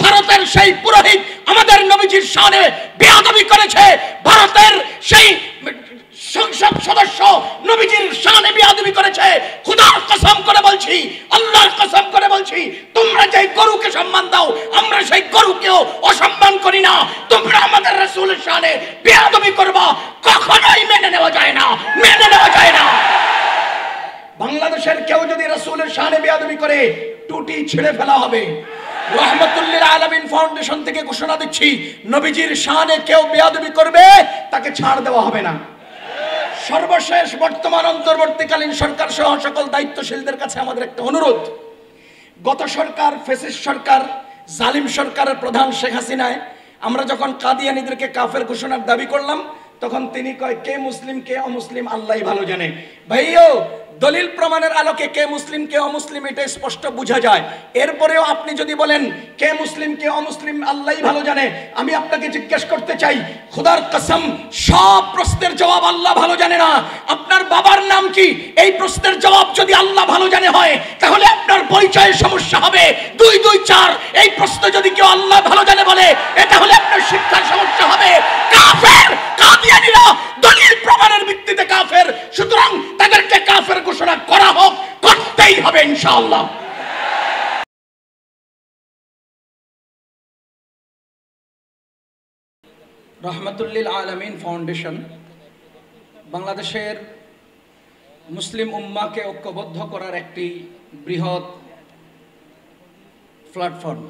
ভারতের সেই পুরোহিত আমাদের নবীজির শানে বেয়াদবি করেছে, ভারতের সেই সংসদ সদস্য নবীজির শানে বেয়াদবি করেছে। খোদার কসম করে বলছি, আল্লাহর কসম করে বলছি, তোমরা যে গরুকে সম্মান দাও আমরা সেই গরুকেও অসম্মান করি না। তোমরা আমাদের রাসূলের শানে বেয়াদবি করবা, কখনোই মেনে নেওয়া যায় না, মেনে নেওয়া যায় না। বাংলাদেশের কেউ যদি রাসূলের শানে বেয়াদবি করে টুটি ছিঁড়ে ফেলা হবে। রহমতুল্লিল আলামিন ফাউন্ডেশন থেকে ঘোষণা দিচ্ছি, নবীজির শানে কেউ বেয়াদবি করবে তাকে ছাড় দেওয়া হবে না। সর্বশেষ বর্তমান অন্তর্বর্তীকালীন সরকার সহ সকল দায়িত্বশীলদের কাছে আমাদের একটা অনুরোধ। গত সরকার, ফ্যাসিস্ট সরকার, জালিম সরকারের প্রধান শেখ হাসিনায় আমরা যখন কাদিয়ানীদেরকে কাফের ঘোষণার দাবি করলাম, তখন তিনি কয় কে মুসলিম কে অমুসলিম আল্লাহই ভালো জানে। ভাইও, দলিল প্রমাণের আলোকে কে মুসলিম কে অমুসলিম এটা স্পষ্ট বোঝা যায়। এরপরেও আপনি যদি বলেন কে মুসলিম কে অমুসলিম আল্লাহই ভালো জানে, আমি আপনাকে জিজ্ঞেস করতে চাই, খোদার কসম সব প্রশ্নের জবাব আল্লাহ ভালো জানে না। আপনার বাবার নাম কি, এই প্রশ্নের জবাব যদি আল্লাহ ভালো জানে হয় তাহলে আপনার পরিচয়ের সমস্যা হবে। 2 2 4 এই প্রশ্ন যদি কেউ আল্লাহ ভালো জানে বলে এটা হলে আপনার শিক্ষার সমস্যা হবে। কাফের কাদিয়ানীরা দলিল প্রমাণের ভিত্তিতে কাফের, সুতরাং তাদেরকে কাফের ঘোষণা করা হোক, করতেই হবে ইনশাআল্লাহ। রহমতুল্লিল আলামিন ফাউন্ডেশন বাংলাদেশের মুসলিম উম্মাহকে ঐক্যবদ্ধ করার একটি বৃহৎ প্ল্যাটফর্ম।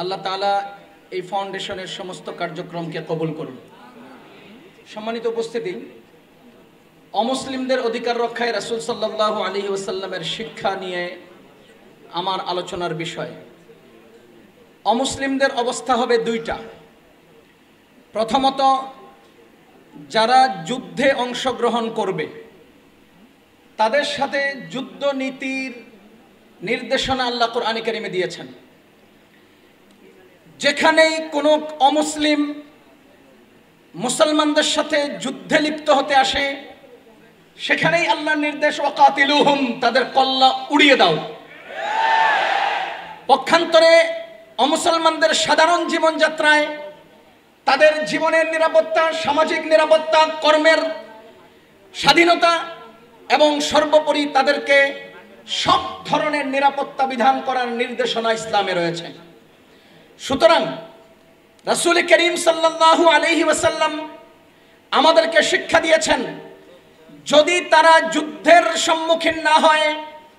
আল্লাহ তাআলা এই ফাউন্ডেশনের সমস্ত কার্যক্রমকে কবুল করুন। সম্মানিত উপস্থিতি, অমুসলিমদের অধিকার রক্ষায় রাসূল সাল্লাল্লাহু আলাইহি ওয়াসাল্লামের শিক্ষা নিয়ে আমার আলোচনার বিষয়। অমুসলিমদের অবস্থা হবে 2টা। প্রথমত, যারা যুদ্ধে অংশগ্রহণ করবে তাদের সাথে যুদ্ধ নীতির নির্দেশনা আল্লাহ কোরআনে কারিমে দিয়েছেন। যেখানেই কোনো অমুসলিম মুসলমানদের সাথে যুদ্ধে লিপ্ত হতে আসে সেখানেই আল্লাহর নির্দেশ ওয়াকাতিলুহুম, তাদের কল্লা উড়িয়ে দাও। পক্ষান্তরে অমুসলমানদের সাধারণ জীবনযাত্রায় তাদের জীবনের নিরাপত্তা, সামাজিক নিরাপত্তা, কর্মের স্বাধীনতা এবং সর্বোপরি তাদেরকে সব ধরনের নিরাপত্তা বিধান করার নির্দেশনা ইসলামে রয়েছে। সুতরাং রাসূল করিম সাল্লাল্লাহু আলাইহি ওয়াসাল্লাম আমাদেরকে শিক্ষা দিয়েছেন, যদি তারা যুদ্ধের সম্মুখীন না হয়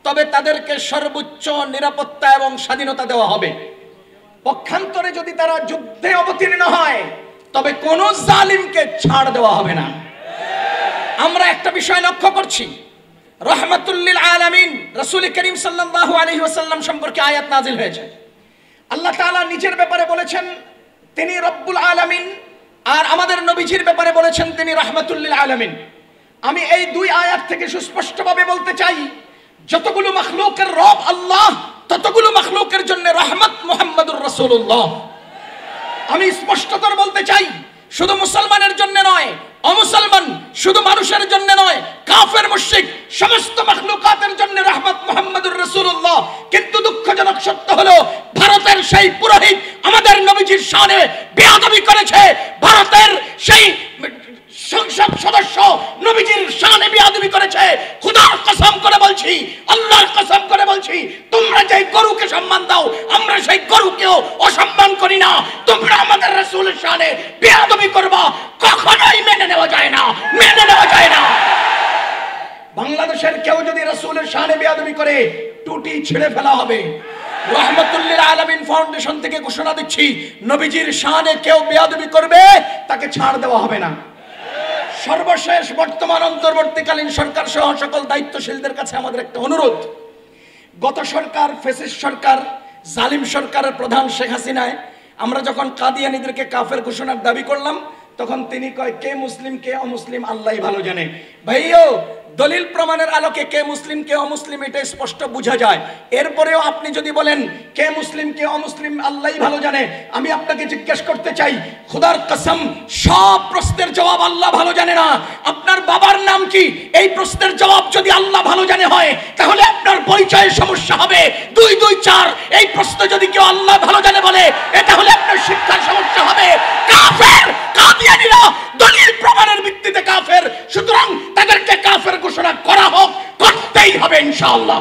তবে তাদেরকে সর্বোচ্চ নিরাপত্তা এবং স্বাধীনতা দেওয়া হবে। পক্ষান্তরে যদি তারা যুদ্ধে অবতীর্ণ হয় তবে কোনো জালিমকে ছাড় দেওয়া হবে না। আমরা একটা বিষয় লক্ষ্য করছি, রহমাতুল্লিল আলামিন রাসূল করিম সাল্লাল্লাহু আলাইহি ওয়াসাল্লাম সম্পর্কে আয়াত নাজিল হয়েছে। আল্লাহ তাআলা নিজের ব্যাপারে বলেছেন তিনি রব্বুল আলামিন, আর আমাদের নবীজির ব্যাপারে বলেছেন তিনি রাহমাতুল্লিল আলামিন। আমি এই 2 আয়াত থেকে সুস্পষ্টভাবে বলতে চাই, যতগুলো মাখলুকের রব আল্লাহ ততগুলো মাখলুকের জন্য রহমত মুহাম্মদুর রাসূলুল্লাহ। আমি স্পষ্টতর বলতে চাই, শুধু মুসলমানের জন্য নয়, অমুসলমান শুধু মানুষের জন্য নয়, কাফের মুশরিক সমস্ত মাখলুকাতের জন্য রহমত মুহাম্মদুর রাসূলুল্লাহ। কিন্তু দুঃখজনক সত্য হলো ভারতের সেই পুরোহিত আমাদের নবীজির শানে বেয়াদবি করেছে, ভারতের সেই সংসদ সদস্য নবীজির শানে বেয়াদবি করেছে। খোদার কসম করে বলছি, আল্লাহর কসম করে বলছি, তোমরা যে গরুকে সম্মান দাও আমরা সেই গরুকেও অসম্মান করি না। তোমরা আমাদের রাসূলের শানে বেয়াদবি করবা, কখনোই মেনে নেওয়া যায় না, মেনে নেওয়া যায় না। বাংলাদেশের কেউ যদি রাসূলের শানে বেয়াদবি করে টুটি ছিঁড়ে ফেলা হবে। রহমতুল্লিল আলামিন ফাউন্ডেশন থেকে ঘোষণা দিচ্ছি, নবীজির শানে কেউ বেয়াদবি করবে তাকে ছাড় দেওয়া হবে না। সর্বশেষ বর্তমান অন্তর্বর্তীকালীন সরকার সহ সকল দায়িত্বশীলদের কাছে আমাদের একটা অনুরোধ। গত সরকার, ফ্যাসিস্ট সরকার, জালিম সরকারের প্রধান শেখ হাসিনায় আমরা যখন কাদিয়ানীদেরকে কাফের ঘোষণার দাবি করলাম তখন তিনি কয় কে মুসলিম কে অমুসলিম আল্লাহই ভালো জানে। ভাইও, দলিল প্রমাণের আলোকে কে মুসলিম কে অমুসলিম এটা স্পষ্ট বোঝা যায়। এরপরেও আপনি যদি বলেন কে মুসলিম কে অমুসলিম আল্লাহই ভালো জানে, আমি আপনাকে জিজ্ঞেস করতে চাই, খোদার কসম সব প্রশ্নের জবাব আল্লাহ ভালো জানে না। আপনার বাবার নাম কি, এই প্রশ্নের জবাব যদি আল্লাহ ভালো জানে হয় তাহলে আপনার পরিচয়ের সমস্যা হবে। 2 2 4 এই প্রশ্ন যদি কেউ আল্লাহ ভালো জানে বলে দলিল প্রমাণের ভিত্তিতে কাফের, সুতরাং তাদেরকে কাফের ঘোষণা করা হোক, করতেই হবে ইনশাআল্লাহ।